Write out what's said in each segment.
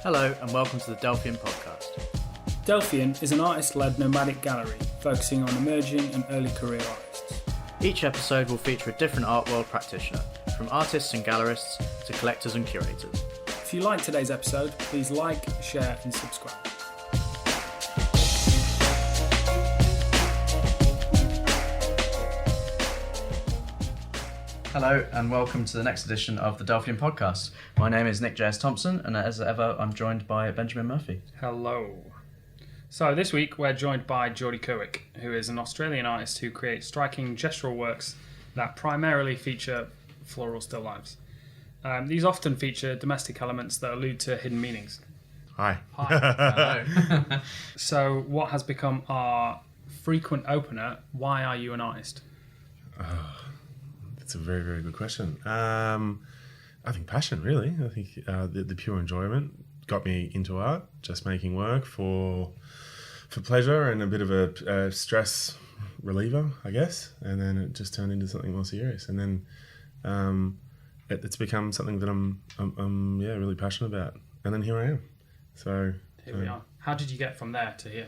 Hello and welcome to the Delphian podcast. Delphian is an artist-led nomadic gallery focusing on emerging and early career artists. Each episode will feature a different art world practitioner, from artists and gallerists to collectors and curators. If you like today's episode, please like, share and subscribe. Hello and welcome to the next edition of the Delphian podcast. My name is Nick J.S. Thompson and as ever I'm joined by Benjamin Murphy. Hello. So this week we're joined by Jordy Kerwick, who is an Australian artist who creates striking gestural works that primarily feature floral still lifes. These often feature domestic elements that allude to hidden meanings. Hi. Hello. So what has become our frequent opener, why are you an artist? That's a very, very good question. I think passion, really. I think the pure enjoyment got me into art, just making work for pleasure and a bit of a stress reliever, I guess. And then it just turned into something more serious. And then it's become something that I'm really passionate about. And then here I am. So Here we are. How did you get from there to here?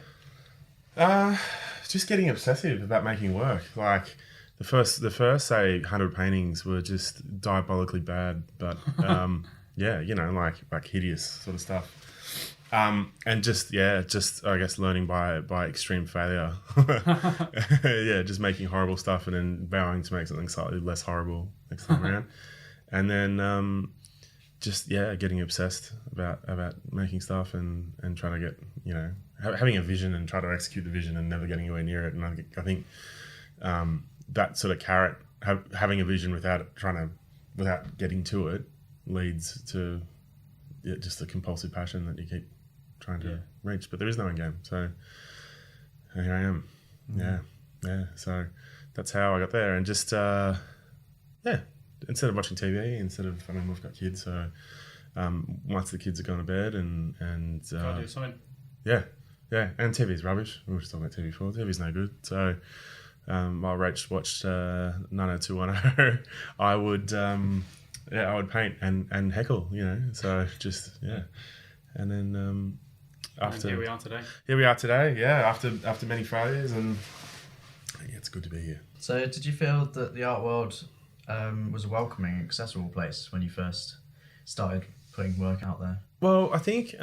Just getting obsessive about making work. Like the first say 100 paintings were just diabolically bad, but like hideous sort of stuff. And just I guess learning by extreme failure. Just making horrible stuff and then vowing to make something slightly less horrible next time around. And then getting obsessed about making stuff and trying to get, having a vision and try to execute the vision and never getting anywhere near it. And I think that sort of carrot, having a vision without getting to it, leads to just a compulsive passion that you keep trying to reach. But there is no end game. So here I am. Yeah. So that's how I got there. And just, instead of watching TV, we've got kids, so once the kids are gone to bed and Gotta do something. Yeah, and TV's rubbish. We were just talking about TV before. TV's no good. So while Rach watched 90210, I would paint and heckle, So just and then after and here we are today. Here we are today. Yeah, after many failures, and it's good to be here. So did you feel that the art world was a welcoming, accessible place when you first started putting work out there? Well, I think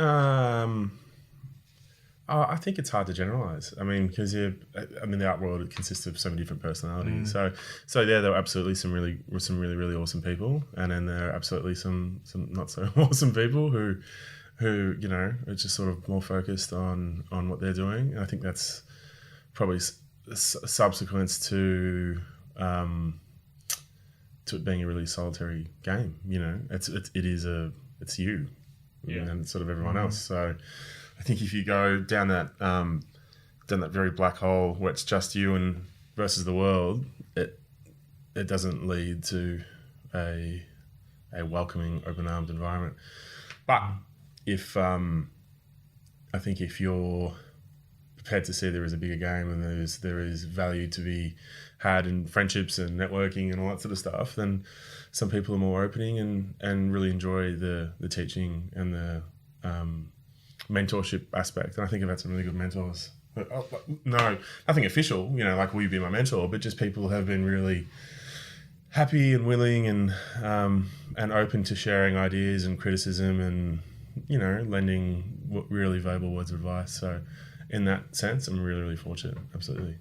it's hard to generalize. I mean, because the art world consists of so many different personalities. So there were absolutely some really awesome people, and then there are absolutely some not so awesome people who are just sort of more focused on what they're doing. And I think that's probably a subsequence to it being a really solitary game. It's you and sort of everyone else. So I think if you go down that very black hole where it's just you and versus the world, it doesn't lead to a welcoming, open-armed environment. But if you're prepared to see there is a bigger game and there is value to be had in friendships and networking and all that sort of stuff, then some people are more opening and really enjoy the teaching and the mentorship aspect. And I think I've had some really good mentors. But no, nothing official, like will you be my mentor, but just people have been really happy and willing and open to sharing ideas and criticism and, lending really valuable words of advice. So in that sense, I'm really, really fortunate. Absolutely.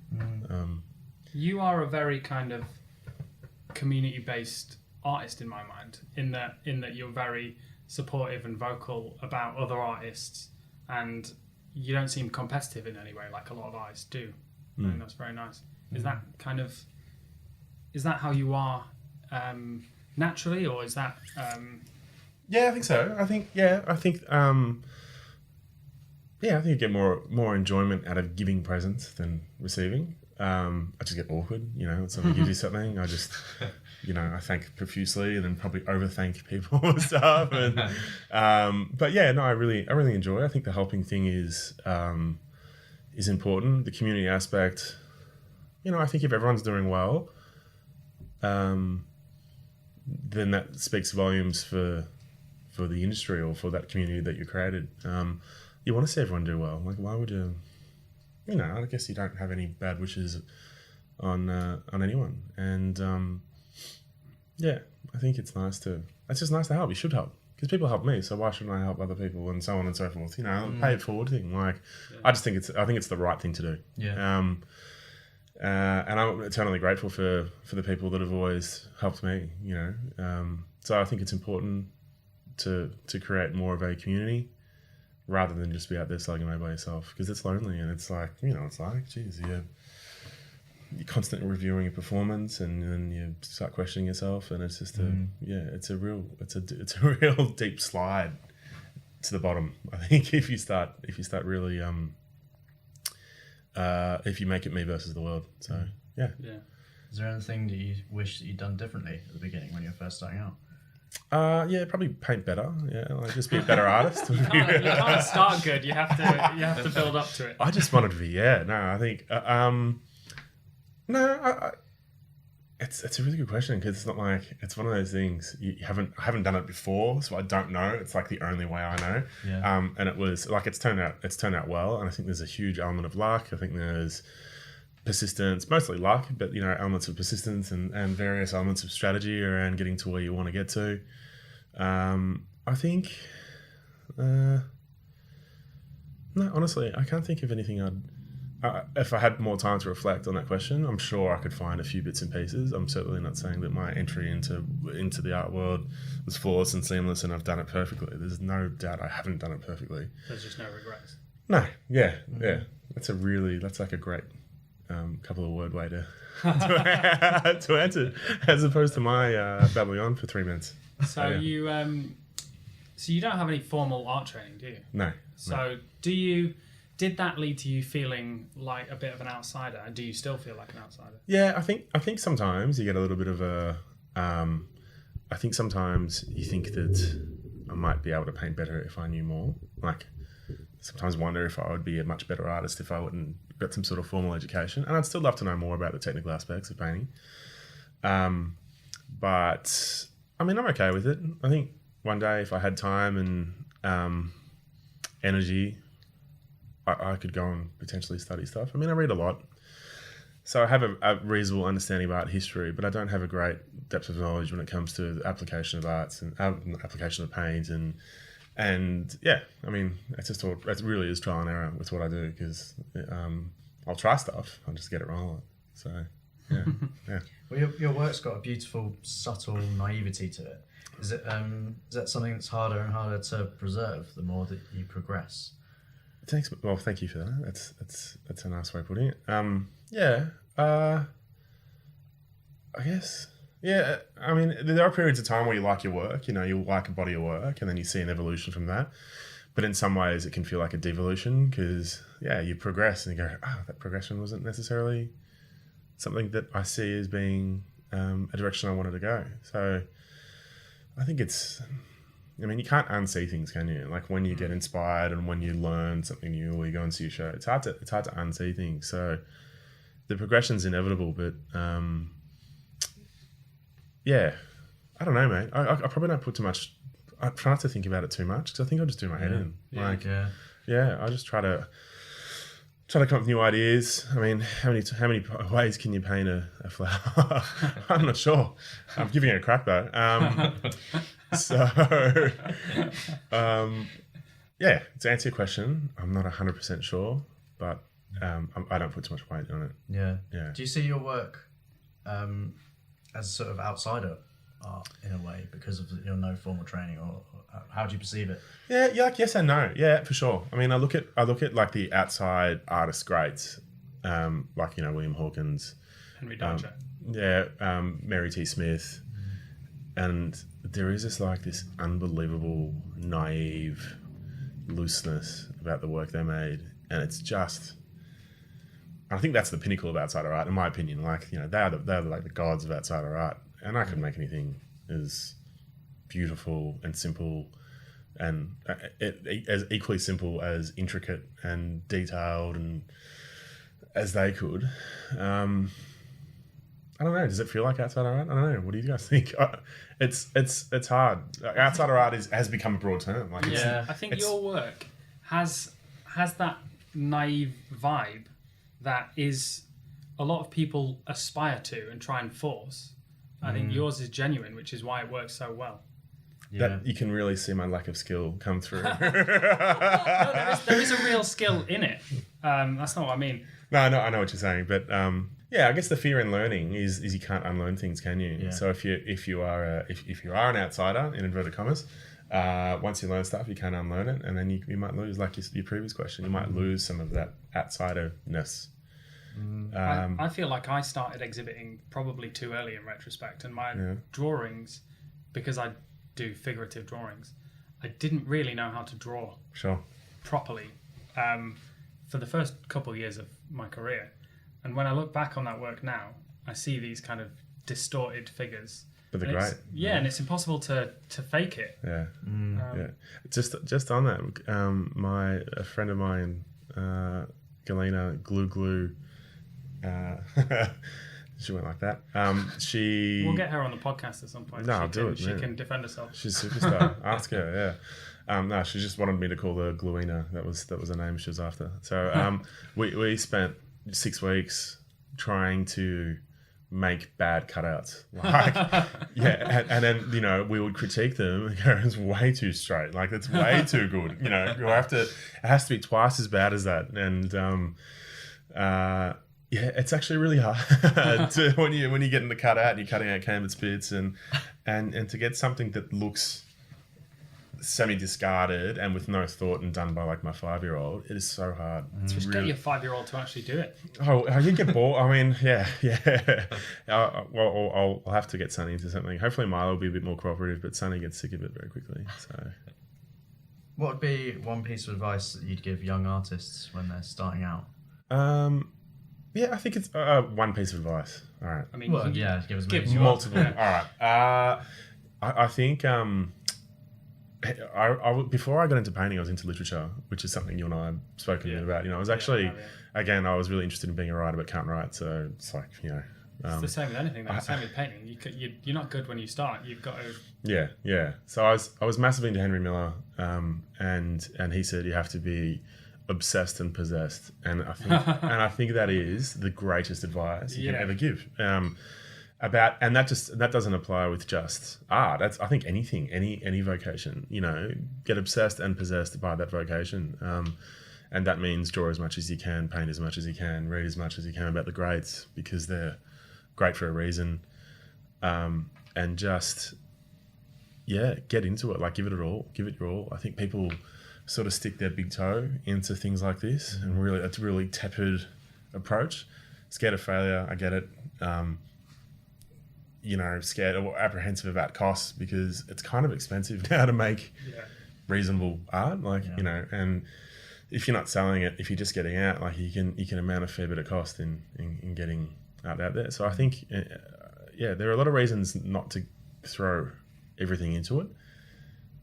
You are a very kind of community-based artist in my mind, in that you're very supportive and vocal about other artists, and you don't seem competitive in any way like a lot of artists do. I think that's very nice. Is that how you are naturally, or is that? Yeah, I think so. I think you get more enjoyment out of giving presents than receiving. I just get awkward, when somebody gives you something. I just, I thank profusely and then probably overthank people and stuff. And, but yeah, no, I really enjoy it. I think the helping thing is important. The community aspect, I think if everyone's doing well, then that speaks volumes for for the industry or for that community that you created. You want to see everyone do well. Like, why would you? You know, I guess you don't have any bad wishes on anyone. And yeah, I think it's just nice to help. You should help. Because people help me, so why shouldn't I help other people, and so on and so forth? You know, pay it forward thing. Like, I think it's the right thing to do. Yeah. And I'm eternally grateful for the people that have always helped me. You know, so I think it's important to create more of a community rather than just be out there slugging away by yourself, because it's lonely and it's like, you know, it's like, geez, you're constantly reviewing your performance, and then you start questioning yourself, and it's just it's a real deep slide to the bottom. I think if you start really if you make it me versus the world. So yeah. Is there anything that you wish that you'd done differently at the beginning when you were first starting out? Yeah, probably paint better. Yeah, like just be a better artist. You can't start good. You have to build up to it. I just wanted to be. Yeah, no, I think. No, it's a really good question, because it's not like, it's one of those things I haven't done it before, so I don't know. It's like the only way I know. Yeah. And it was like, it's turned out well, and I think there's a huge element of luck. I think there's persistence, mostly luck, but you know, elements of persistence and various elements of strategy around getting to where you want to get to. I think no, honestly, I can't think of anything if I had more time to reflect on that question, I'm sure I could find a few bits and pieces. I'm certainly not saying that my entry into the art world was flawless and seamless and I've done it perfectly. There's no doubt I haven't done it perfectly. There's just no regrets. No, yeah. That's like a great couple of word way to answer, as opposed to my babbling on for 3 minutes. So you don't have any formal art training, do you? No. So did that lead to you feeling like a bit of an outsider, and do you still feel like an outsider? Yeah, I think sometimes you get a little bit of a. I think sometimes you think that I might be able to paint better if I knew more. Like, sometimes wonder if I would be a much better artist if I wouldn't got some sort of formal education, and I'd still love to know more about the technical aspects of painting. But I mean, I'm okay with it. I think one day, if I had time and energy, I could go and potentially study stuff. I mean, I read a lot, so I have a reasonable understanding of art history, but I don't have a great depth of knowledge when it comes to the application of arts and application of paint and yeah. I mean, it really is trial and error with what I do, because I'll try stuff, I'll just get it wrong. So yeah, yeah. Well, your work's got a beautiful, subtle naivety to it. Is that something that's harder and harder to preserve the more that you progress? Thanks. Well, thank you for that. That's a nice way of putting it. Yeah. I guess. Yeah. I mean, there are periods of time where you like your work. You know, you like a body of work, and then you see an evolution from that. But in some ways, it can feel like a devolution, because you progress and you go, that progression wasn't necessarily something that I see as being a direction I wanted to go. So I think I mean, you can't unsee things, can you? Like, when you get inspired and when you learn something new or you go and see a show, it's hard to unsee things. So the progression's inevitable, but yeah, I don't know, mate. I probably don't put too much. I try not to think about it too much, because I think I'll just do my head in. I just try to come up with new ideas. I mean, how many ways can you paint a flower? I'm not sure. I'm giving it a crack though. So, yeah, to answer your question, I'm not 100% sure, but I don't put too much weight on it. Yeah. Yeah. Do you see your work as sort of outsider art in a way, because of your no formal training, or how do you perceive it? Yeah, like yes and no. Yeah, for sure. I mean, I look at like the outside artist greats, like, you know, William Hawkins, Henry Darger, Mary T. Smith, and there is just like this unbelievable naive looseness about the work they made, and it's just. I think that's the pinnacle of outsider art, in my opinion. Like, you know, they're like the gods of outsider art, and I can make anything as beautiful and simple, and as equally simple as intricate and detailed and as they could. I don't know. Does it feel like outsider art? I don't know. What do you guys think? It's hard. Outsider art has become a broad term. Like I think your work has that naive vibe that is a lot of people aspire to and try and force. I think yours is genuine, which is why it works so well. that you can really see my lack of skill come through. No, there is a real skill in it. That's not what I mean. No, I know what you're saying, but yeah, I guess the fear in learning is you can't unlearn things, can you? Yeah. So if you are an outsider in inverted commas, once you learn stuff, you can't unlearn it, and then you might lose, like your previous question, you might lose some of that outsiderness. I feel like I started exhibiting probably too early in retrospect, and my drawings, because I do figurative drawings, I didn't really know how to draw properly for the first couple of years of my career. And when I look back on that work now, I see these kind of distorted figures. But they're great. And it's impossible to fake it. Yeah. Yeah. Just on that, a friend of mine, Galena Glue, she went like that. We'll get her on the podcast at some point. No, I'll do it. She can defend herself. She's a superstar. Ask her. Yeah. No, she just wanted me to call her Gluina. That was the name she was after. So we spent 6 weeks trying to make bad cutouts. Like, and then we would critique them and go, it's way too straight. Like, it's way too good. It has to be twice as bad as that. And it's actually really hard when you get in the cutout and you're cutting out canvas bits and to get something that looks semi-discarded and with no thought and done by like my 5-year-old, it is so hard. Just get your 5-year-old to actually do it. Oh, you get bored. I mean, yeah. I'll have to get Sonny into something. Hopefully Milo will be a bit more cooperative, but Sonny gets sick of it very quickly. So, what would be one piece of advice that you'd give young artists when they're starting out? Yeah, I think it's one piece of advice. All right. I mean, give us multiple. All right. I think before I got into painting, I was into literature, which is something you and I have spoken a bit about. I was actually, again, I was really interested in being a writer, but can't write. So it's like, it's the same with anything. The same with painting. You're not good when you start. You've got to. Yeah. So I was massively into Henry Miller, and he said you have to be obsessed and possessed, and I think that is the greatest advice you can ever give. And that doesn't apply with just art. That's, I think, anything, any vocation. Get obsessed and possessed by that vocation, and that means draw as much as you can, paint as much as you can, read as much as you can about the greats because they're great for a reason, and just get into it. Like, give it your all. I think people sort of stick their big toe into things like this, and really, it's a really tepid approach. Scared of failure, I get it. Scared or apprehensive about costs because it's kind of expensive now to make reasonable art. And if you're not selling it, if you're just getting out, like you can amount a fair bit of cost in getting art out there. So I think, there are a lot of reasons not to throw everything into it.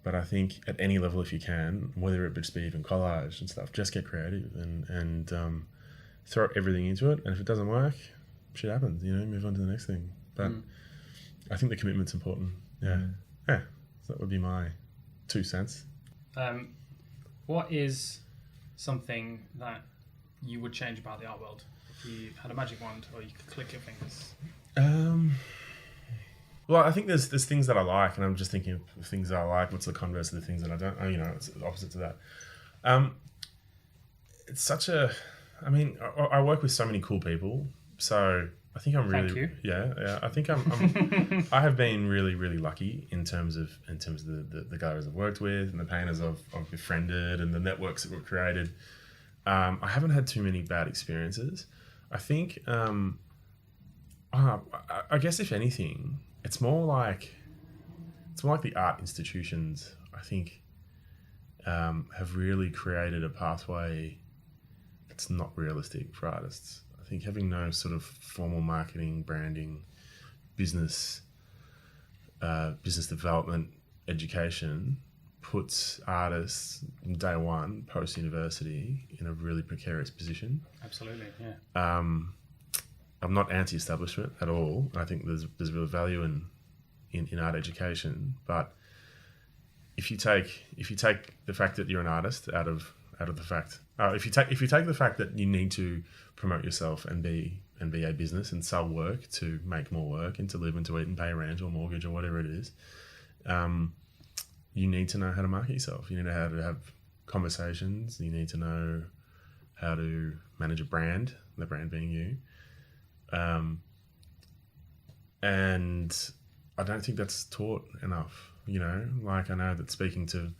But I think at any level, if you can, whether it just be even collage and stuff, just get creative and throw everything into it. And if it doesn't work, shit happens. Move on to the next thing. But I think the commitment's important. Yeah. So that would be my 2 cents. What is something that you would change about the art world if you had a magic wand or you could click your fingers? Well, I think there's things that I like, and I'm just thinking of things that I like. What's the converse of the things that I don't? It's the opposite to that. It's such a. I mean, I work with so many cool people, so I think I'm really. Thank you. Yeah. I think I'm I have been really, really lucky in terms of the guys I've worked with and the painters I've befriended and the networks that were created. I haven't had too many bad experiences. I think. I guess if anything. It's more like the art institutions, I think, have really created a pathway that's not realistic for artists. I think having no sort of formal marketing, branding, business development education puts artists day one, post-university, in a really precarious position. Absolutely, yeah. I'm not anti-establishment at all. I think there's real value in art education, but if you take the fact that you're an artist out of the fact, if you take the fact that you need to promote yourself and be a business and sell work to make more work and to live and to eat and pay rent or mortgage or whatever it is, you need to know how to market yourself. You need to know how to have conversations. You need to know how to manage a brand, the brand being you. And I don't think that's taught enough, you know. Like, I know that speaking to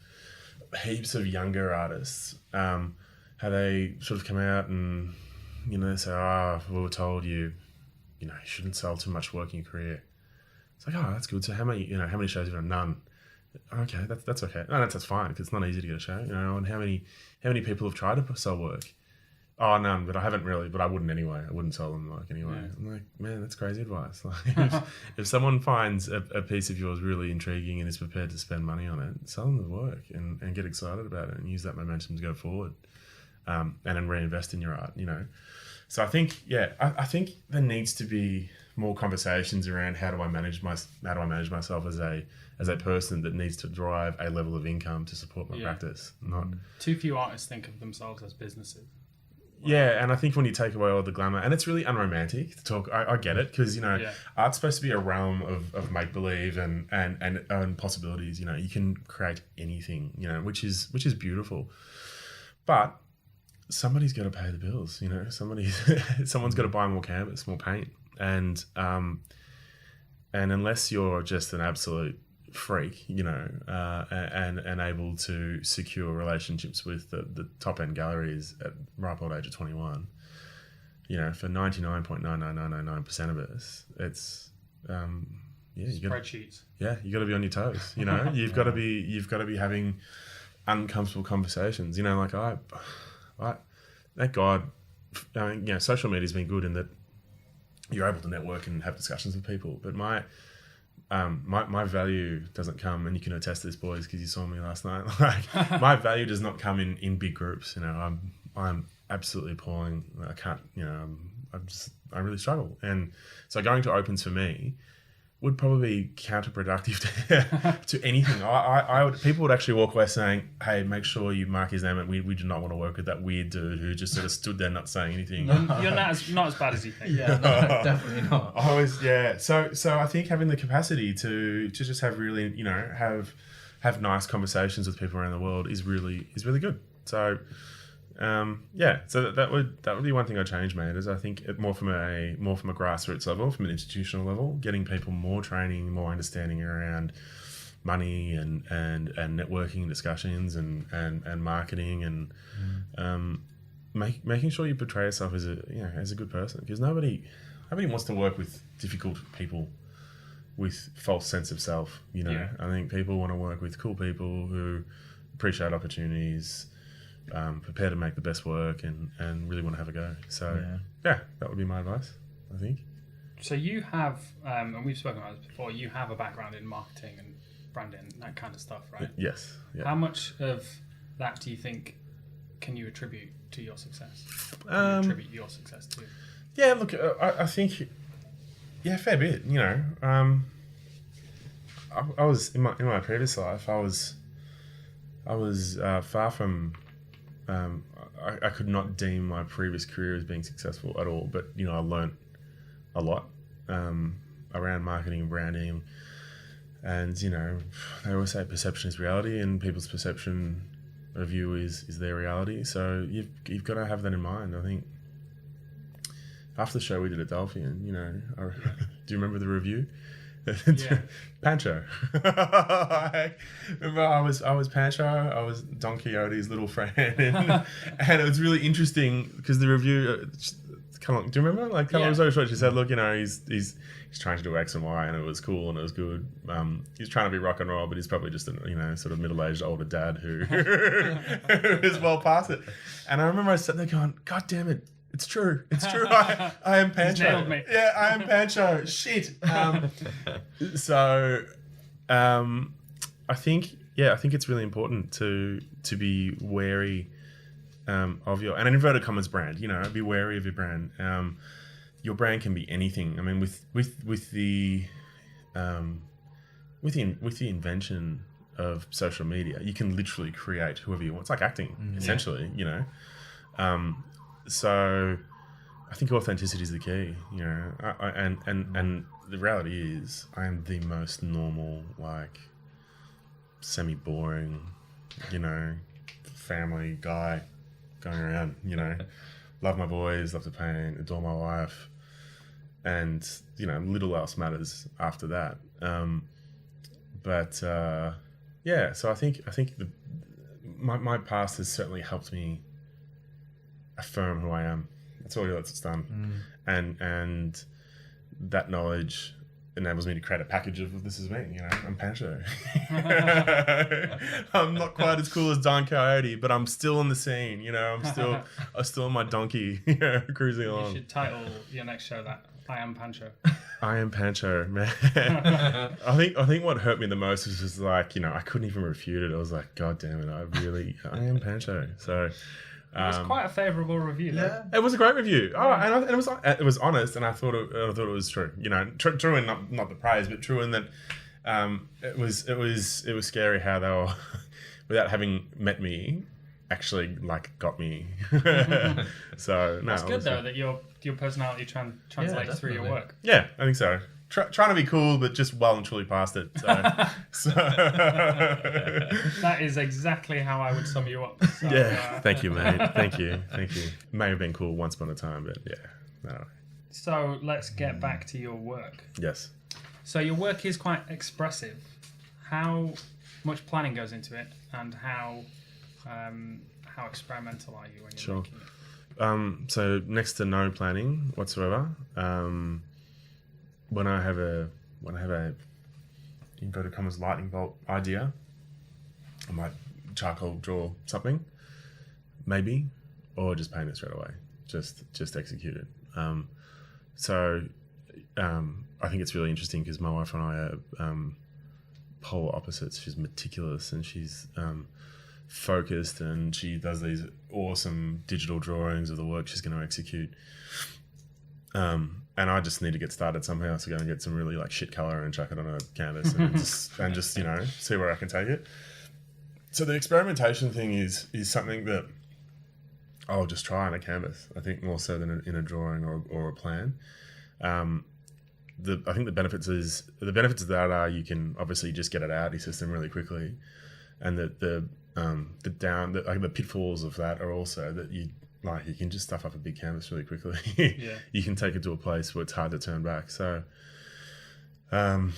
heaps of younger artists, how they sort of come out and, you know, say, we were told you shouldn't sell too much work in your career. It's like, oh, that's good. So how many shows have you done? None. Okay, that's okay. No, that's fine, because it's not easy to get a show, you know. And how many people have tried to sell work? Oh, none, but I haven't really, but I wouldn't anyway. I wouldn't sell them anyway. Yeah. I'm like, man, that's crazy advice. Like, if someone finds a piece of yours really intriguing and is prepared to spend money on it, sell them the work and get excited about it and use that momentum to go forward, and then reinvest in your art, you know. So I think, I think there needs to be more conversations around how do I manage myself as a person that needs to drive a level of income to support my practice. Not too few artists think of themselves as businesses. Yeah, and I think when you take away all the glamour, and it's really unromantic to talk. I get it, because, you know, art's supposed to be a realm of make believe and possibilities. You know, you can create anything, you know, which is beautiful, but somebody's got to pay the bills. You know, someone's got to buy more canvas, more paint, and unless you're just an absolute freak, you know, and able to secure relationships with the top end galleries at ripe old age of 21, you know, for 99.99999% of us, it's spreadsheets. You got to be on your toes. You know, you've got to be having uncomfortable conversations. You know, like I thank God, I mean, you know, social media's been good in that you're able to network and have discussions with people, but my value doesn't come, and you can attest to this, boys, because you saw me last night. Like, my value does not come in big groups. You know, I'm absolutely appalling. I can't. You know, I really struggle, and so going to opens for me would probably be counterproductive to anything. People would actually walk away saying, "Hey, make sure you mark his name. And we do not want to work with that weird dude who just sort of stood there not saying anything." You're not as bad as you think. Yeah, no, definitely not. So I think having the capacity to just have really, you know, have nice conversations with people around the world is really good. So. So that would be one thing I'd change, mate. Is I think more from a grassroots level, from an institutional level, getting people more training, more understanding around money and networking and discussions and marketing and making sure you portray yourself as a good person, because nobody wants to work with difficult people with false sense of self. You know, I think people want to work with cool people who appreciate opportunities. Prepare to make the best work and really want to have a go. So that would be my advice, I think. So you have, and we've spoken about this before, you have a background in marketing and branding, that kind of stuff, right? Yes. Yeah. How much of that do you think can you attribute to your success? Attribute your success to? Yeah, look, I think, fair bit. You know, I was in my previous life, I was far from. I could not deem my previous career as being successful at all, but, you know, I learnt a lot around marketing and branding, and, you know, they always say perception is reality, and people's perception of you is their reality. So you've got to have that in mind. I think after the show we did at Delphian, you know, do you remember the review? Yeah. Pancho. I remember I was Pancho. I was Don Quixote's little friend, and it was really interesting because the review. Do you remember? Like, it was very short. She said, "Look, you know, he's trying to do X and Y, and it was cool and it was good. He's trying to be rock and roll, but he's probably just a, you know, sort of middle-aged older dad who is well past it." And I remember I sat there going, "God damn it. It's true. It's true. I am Pancho." He's nailed me. Yeah, I am Pancho. Shit. I think it's really important to be wary of your, and an inverted commas, brand. You know, be wary of your brand. your brand can be anything. I mean, with the invention of social media, you can literally create whoever you want. It's like acting, essentially, you know. So I think authenticity is the key, you know. And the reality is, I am the most normal, like, semi-boring, you know, family guy going around, you know. Love my boys, love to paint, adore my wife, and, you know, little else matters after that. Yeah, so I think my past has certainly helped me affirm who I am. That's all it's done, and that knowledge enables me to create a package of this is me. You know, I'm Pancho. I'm not quite as cool as Don Coyote, but I'm still on the scene. You know, I'm still on my donkey, you know, cruising along. You should title your next show that I am Pancho. I am Pancho, man. I think what hurt me the most was just like, you know, I couldn't even refute it. I was like, God damn it, I am Pancho. So. It was quite a favourable review. Yeah, it was a great review. Oh, and it was honest, and I thought it was true. You know, true in not the praise, but true in that it was scary how they were, without having met me, actually like got me. So no, it's good though that your personality translates through your work. Yeah, I think so. Trying to be cool, but just well and truly past it. So. That is exactly how I would sum you up. So, yeah, thank you, mate. Thank you. May have been cool once upon a time, but yeah. No. So let's get back to your work. Yes. So your work is quite expressive. How much planning goes into it, and how experimental are you when you're making it? So next to no planning whatsoever. When I have a inverted commas lightning bolt idea, I might charcoal draw something, maybe, or just paint it straight away. Just execute it. I think it's really interesting because my wife and I are polar opposites. She's meticulous and she's focused, and she does these awesome digital drawings of the work she's going to execute. And I just need to get started somehow, so go and get some really like shit color and chuck it on a canvas and just you know, see where I can take it. So the experimentation thing is something that I'll just try on a canvas. I think more so than in a drawing or a plan. I think the benefits of that are you can obviously just get it out of your system really quickly, and the pitfalls of that are also that you can just stuff up a big canvas really quickly. Yeah. You can take it to a place where it's hard to turn back. So, the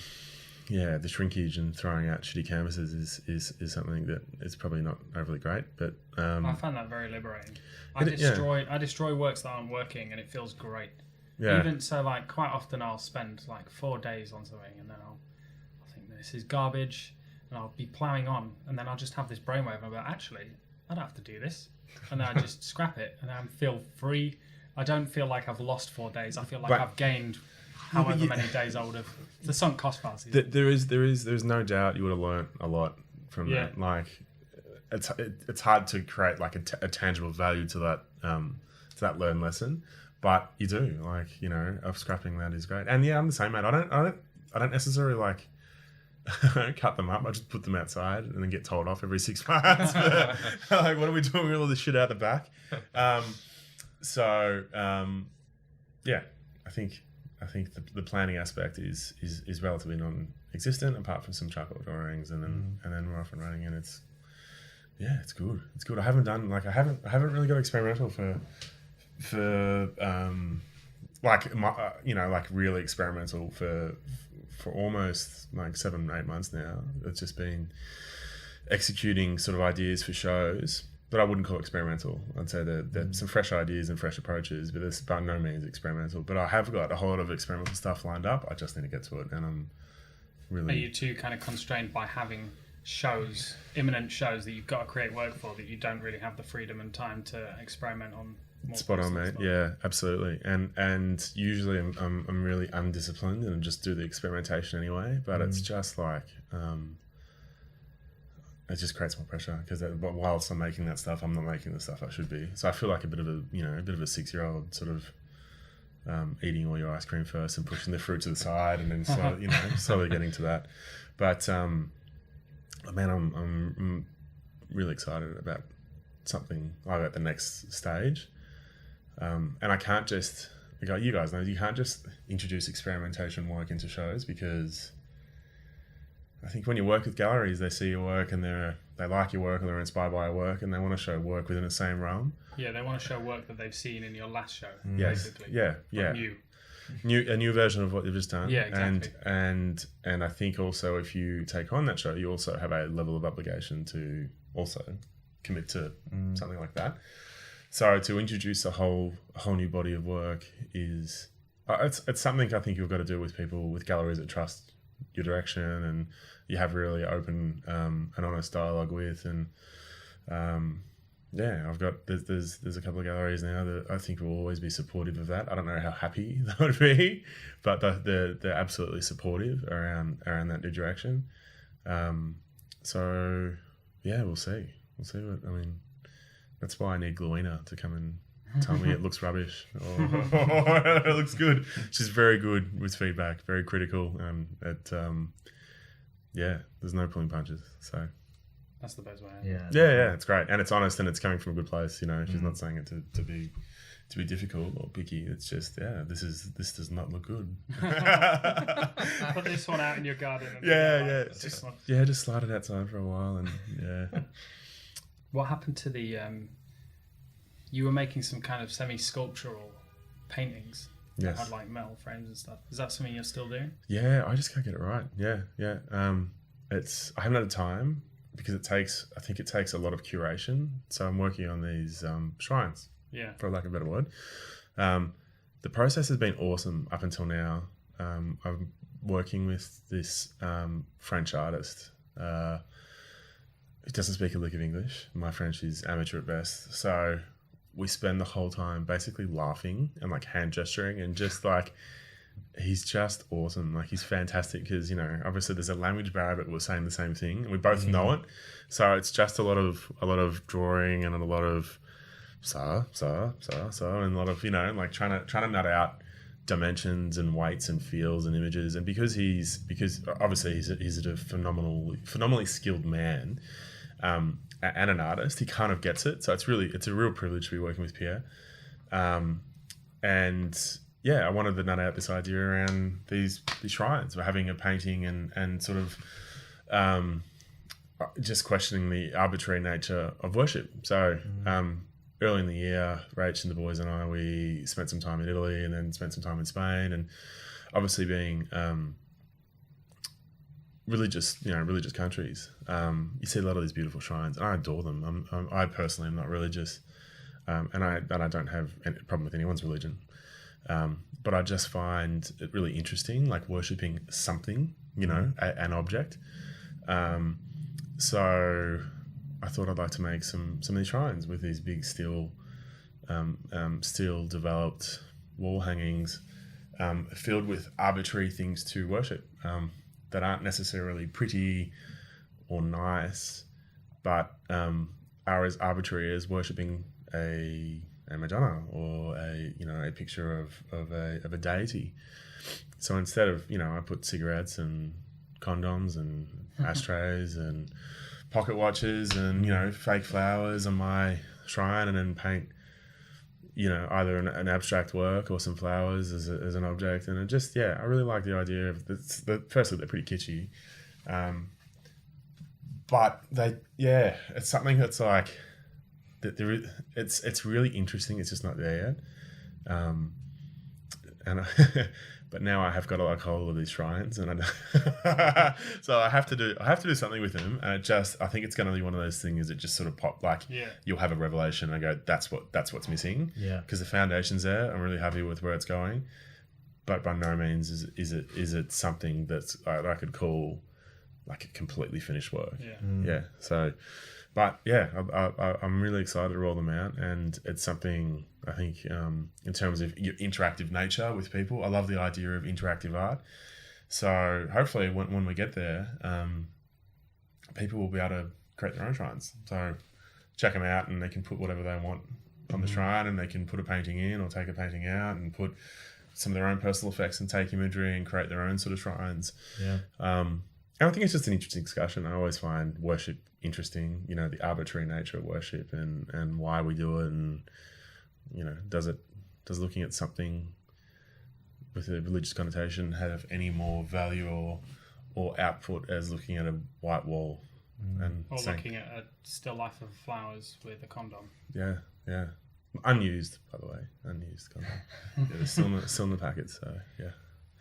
shrinkage and throwing out shitty canvases is something that is probably not overly great. But I find that very liberating. I destroy works that aren't working, and it feels great. Yeah. Even so, like quite often I'll spend like 4 days on something, and then I'll think this is garbage, and I'll be ploughing on, and then I'll just have this brainwave, and I'll be like, actually, I don't have to do this. And then I just scrap it, and I feel free. I don't feel like I've lost 4 days. I feel like I've gained however many days I would have. It's a sunk cost fallacy. There's no doubt you would have learned a lot from that. Like, it's hard to create like a tangible value to that learned lesson, but you do. Like, you know, of scrapping that is great. And yeah, I'm the same, mate. I don't necessarily like. Cut them up. I just put them outside and then get told off every 6 months. Like, what are we doing with all this shit out the back? I think the planning aspect is relatively non-existent, apart from some charcoal drawings, and then we're off and running, and it's good. It's good. I haven't really got experimental for really experimental for almost like 7-8 months now. It's just been executing sort of ideas for shows, but I wouldn't call it experimental. I'd say that there's some fresh ideas and fresh approaches, but it's by no means experimental. But I have got a whole lot of experimental stuff lined up. I just need to get to it, and I'm really... Are you too kind of constrained by having shows, imminent shows that you've got to create work for, that you don't really have the freedom and time to experiment on? Spot on, mate. Yeah, absolutely. And usually I'm really undisciplined and just do the experimentation anyway. But it's just like it just creates more pressure because whilst I'm making that stuff, I'm not making the stuff I should be. So I feel like a bit of a 6-year-old sort of eating all your ice cream first and pushing the fruit to the side, and then slowly getting to that. But man, I'm really excited about something like at the next stage. And I can't just, you guys know, you can't just introduce experimentation work into shows, because I think when you work with galleries, they see your work and they like your work, and they're inspired by your work, and they want to show work within the same realm. Yeah, they want to show work that they've seen in your last show, Yes. basically. Yeah. A new version of what you've just done. Yeah, exactly. And I think also if you take on that show, you also have a level of obligation to also commit to something like that. So to introduce a whole new body of work is it's something I think you've got to do with people, with galleries that trust your direction and you have really open and honest dialogue with. And I've got there's a couple of galleries now that I think will always be supportive of that. I don't know how happy they would be, but they're absolutely supportive around that new direction. So yeah, we'll see what I mean. That's why I need Gluina to come and tell me it looks rubbish or it looks good. She's very good with feedback, very critical, and there's no pulling punches. So that's the best way. Yeah, it's great, and it's honest, and it's coming from a good place. She's not saying it to be difficult or picky. It's just this does not look good. Put this one out in your garden. And just slide it outside for a while, and What happened to the? You were making some kind of semi-sculptural paintings that had like metal frames and stuff. Is that something you're still doing? Yeah, I just can't get it right. Yeah. I haven't had the time because it takes a lot of curation. So I'm working on these shrines. Yeah. For lack of a better word. The process has been awesome up until now. I'm working with this French artist. He doesn't speak a lick of English. My French is amateur at best. So we spend the whole time basically laughing and like hand gesturing, and just like, he's just awesome. Like, he's fantastic because, obviously there's a language barrier, but we're saying the same thing and we both know it. So it's just a lot of drawing and a lot of and a lot of, like trying to nut out dimensions and weights and feels and images. And because obviously he's a phenomenally skilled man, and an artist, he kind of gets it. So it's a real privilege to be working with Pierre. And I wanted to nut out this idea around these shrines. We're having a painting and sort of just questioning the arbitrary nature of worship. So early in the year, Rach and the boys and I, we spent some time in Italy and then spent some time in Spain, and obviously being religious countries, you see a lot of these beautiful shrines, and I adore them. I personally am not religious, and I don't have any problem with anyone's religion, but I just find it really interesting, like worshipping something, an object. So I thought I'd like to make some of these shrines with these big steel developed wall hangings, filled with arbitrary things to worship, that aren't necessarily pretty or nice, but are as arbitrary as worshipping a Madonna or a picture of a deity. So instead of, I put cigarettes and condoms and ashtrays and pocket watches and fake flowers on my shrine, and then paint either an abstract work or some flowers as an object. And it just I really like the idea of firstly they're pretty kitschy, but it's something that's like that it's really interesting. It's just not there yet. But now I have got to like hold of these shrines, and so I have to do something with them. And I think it's going to be one of those things that just sort of pop, like you'll have a revelation and go, that's what's missing. Yeah. Because the foundation's there. I'm really happy with where it's going, but by no means is it something that's I could call like a completely finished work. Yeah. So, but I'm really excited to roll them out, and it's something I think in terms of your interactive nature with people. I love the idea of interactive art. So hopefully when we get there, people will be able to create their own shrines. So check them out, and they can put whatever they want on the shrine, and they can put a painting in or take a painting out and put some of their own personal effects and take imagery and create their own sort of shrines. Yeah. And I think it's just an interesting discussion. I always find worship interesting, you know, the arbitrary nature of worship and why we do it, and, you know, does looking at something with a religious connotation have any more value or output as looking at a white wall and Or saying, looking at a still life of flowers with a condom. yeah, unused, by the way, unused condom. Yeah, they're still in the packet, so yeah.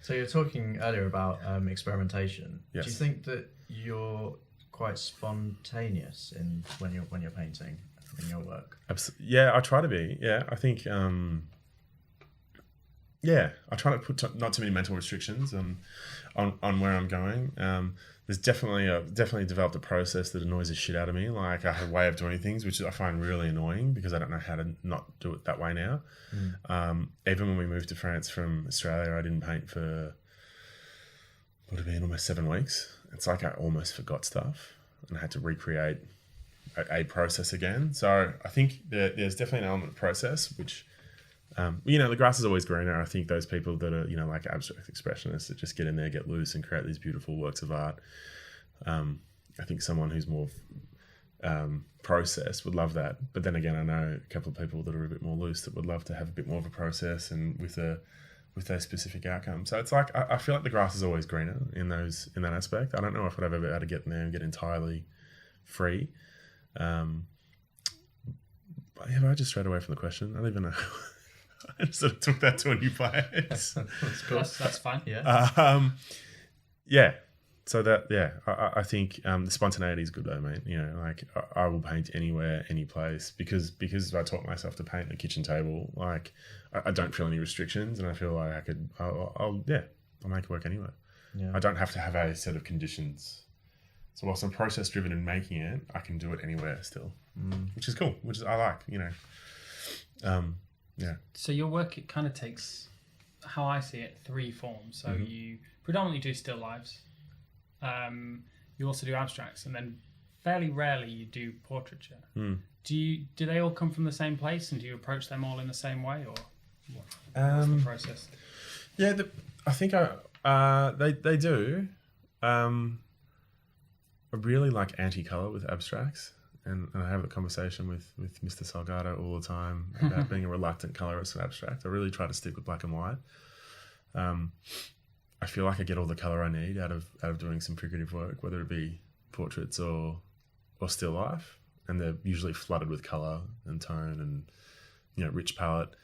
So you were talking earlier about experimentation. Yes. Do you think that you're quite spontaneous when you're painting in your work? Yeah, I try to be. Yeah, I think. I try to put not too many mental restrictions on where I'm going. There's definitely developed a process that annoys the shit out of me. Like, I have a way of doing things which I find really annoying because I don't know how to not do it that way now. Even when we moved to France from Australia, I didn't paint for would have been almost 7 weeks. It's like I almost forgot stuff and I had to recreate a process again. So I think there's definitely an element of process which. You know, the grass is always greener. I think those people that are, you know, like abstract expressionists that just get in there, get loose and create these beautiful works of art. I think someone who's more process would love that. But then again, I know a couple of people that are a bit more loose that would love to have a bit more of a process and with those specific outcomes. So it's like, I feel like the grass is always greener in that aspect. I don't know if I'd ever be able to get in there and get entirely free. Have I just strayed away from the question? I don't even know. I just sort of took that to a new place. That's cool. That's fine. Yeah. Yeah. So I think the spontaneity is good though, mate. You know, like I will paint anywhere, any place because I taught myself to paint the kitchen table. Like I don't feel any restrictions, and I feel like I'll make it work anywhere. Yeah. I don't have to have a set of conditions. So whilst I'm process driven in making it, I can do it anywhere still, which is cool. Which I like. You know. Yeah. So your work, it kind of takes, how I see it, 3 forms. So you predominantly do still lives. You also do abstracts, and then fairly rarely you do portraiture. Do they all come from the same place, and do you approach them all in the same way, or what's the process? Yeah, I think they do. I really like anti-color with abstracts. And I have a conversation with Mr. Salgado all the time about being a reluctant colorist in abstract. I really try to stick with black and white. I feel like I get all the color I need out of doing some figurative work, whether it be portraits or still life. And they're usually flooded with color and tone and, you know, rich palette.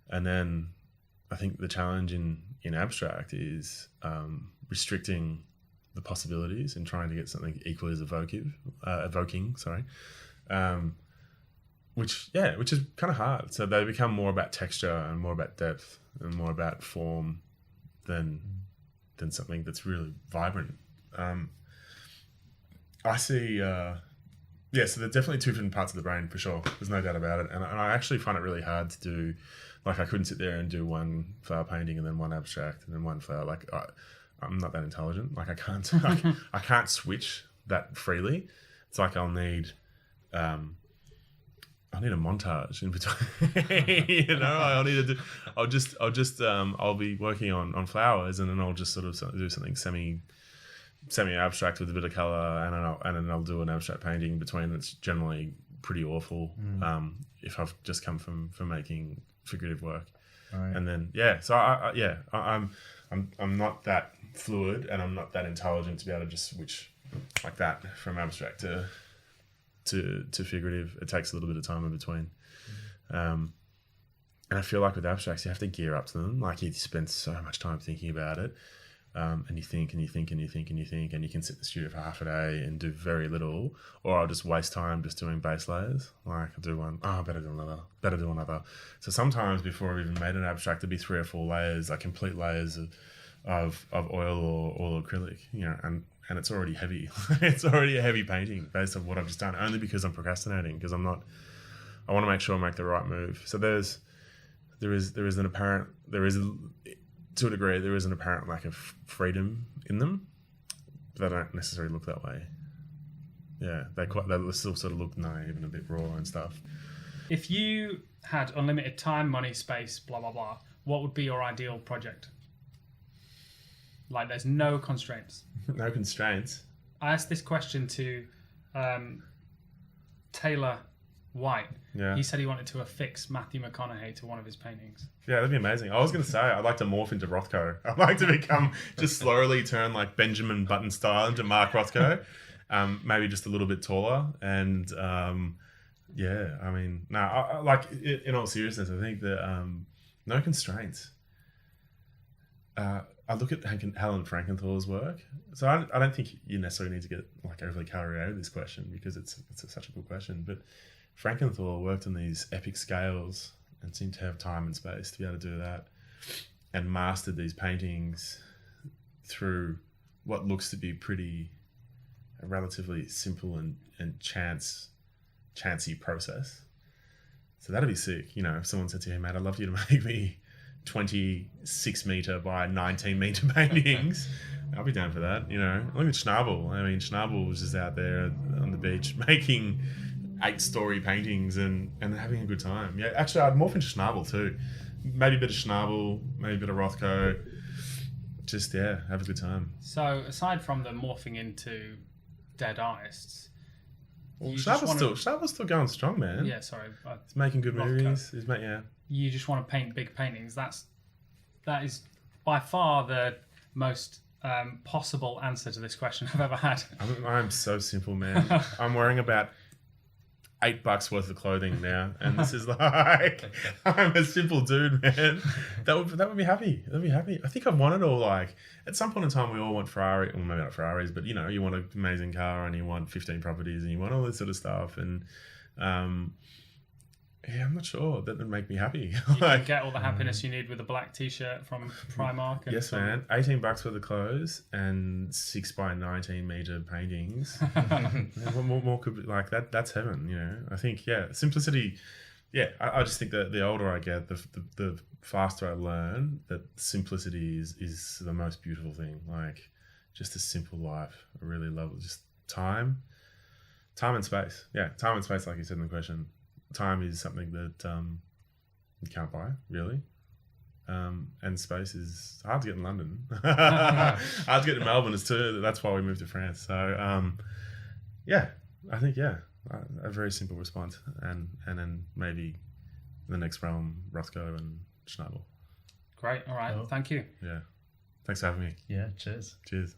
And then I think the challenge in abstract is restricting the possibilities and trying to get something equally as evoking, which is kind of hard. So they become more about texture and more about depth and more about form than something that's really vibrant. I see. So they're definitely 2 different parts of the brain for sure. There's no doubt about it. And I actually find it really hard to do. Like I couldn't sit there and do one flower painting and then one abstract and then one flower. Like I'm not that intelligent. Like I can't switch that freely. It's like I'll need a montage in between. You know, I'll be working on flowers, and then I'll just sort of do something semi abstract with a bit of color, and then I'll do an abstract painting in between. That's generally pretty awful. If I've just come from making figurative work, Right. And then so I'm not that fluid, and I'm not that intelligent to be able to just switch like that from abstract to figurative. It takes a little bit of time in between. And I feel like with abstracts, you have to gear up to them. Like you spend so much time thinking about it. And you think and you think and you think and you think, and you can sit in the studio for half a day and do very little, or I'll just waste time just doing base layers. Like I'll do one, better do another. So sometimes before I've even made an abstract, there'll be 3 or 4 layers, like complete layers of oil or acrylic, you know, and it's already heavy. It's already a heavy painting based on what I've just done, only because I'm procrastinating, because I want to make sure I make the right move. So there is to a degree, there is an apparent lack of freedom in them, but they don't necessarily look that way. Yeah, they still sort of look naive and a bit raw and stuff. If you had unlimited time, money, space, blah, blah, blah, what would be your ideal project? Like, there's no constraints. No constraints. I asked this question to Taylor White. Yeah. He said he wanted to affix Matthew McConaughey to one of his paintings. Yeah, that'd be amazing. I was going to say, I'd like to morph into Rothko. I'd like to become, just slowly turn like Benjamin Button style into Mark Rothko. Maybe just a little bit taller. And yeah, I mean, no, I like, in all seriousness, I think that no constraints. I look at Helen Frankenthal's work. So I don't think you necessarily need to get like overly carried out of this question because it's such a good question. But Frankenthal worked on these epic scales and seemed to have time and space to be able to do that, and mastered these paintings through what looks to be a relatively simple and chancy process. So that'd be sick. You know, if someone said to you, "Hey, mate, I'd love you to make me 26 meter by 19 meter paintings," I'll be down for that. You know, look at Schnabel. I mean, Schnabel was just out there on the beach making 8-story paintings and having a good time. Yeah, actually, I'd morph into Schnabel too. Maybe a bit of Schnabel, maybe a bit of Rothko. Just, yeah, have a good time. So, aside from the morphing into dead artists, well, Schnabel's still going strong, man. Yeah, sorry. He's making good Rothko. movies. Yeah. You just want to paint big paintings. That is by far the most possible answer to this question I've ever had. I'm so simple, man. I'm wearing about $8 worth of clothing now, and this is like, I'm a simple dude, man. That would be happy. That'd be happy. I think I've wanted all, like, at some point in time we all want Ferrari, well, maybe not Ferraris, but you know, you want an amazing car and you want 15 properties and you want all this sort of stuff, and yeah, I'm not sure. That would make me happy. You can get all the happiness you need with a black t-shirt from Primark. And yes, man. $18 worth of clothes and 6 by 19 meter paintings. What more could be like that? That's heaven, you know. I think, yeah, simplicity. Yeah, I just think that the older I get, the faster I learn that simplicity is the most beautiful thing. Like, just a simple life. I really love it. Just time and space. Yeah, time and space, like you said in the question. Time is something that you can't buy, really. And space is hard to get in London. Hard to get in Melbourne is too. That's why we moved to France. So, yeah, I think, yeah, a very simple response. And then maybe the next realm, Rothko and Schnabel. Great. All right. Oh. Thank you. Yeah. Thanks for having me. Yeah, cheers. Cheers.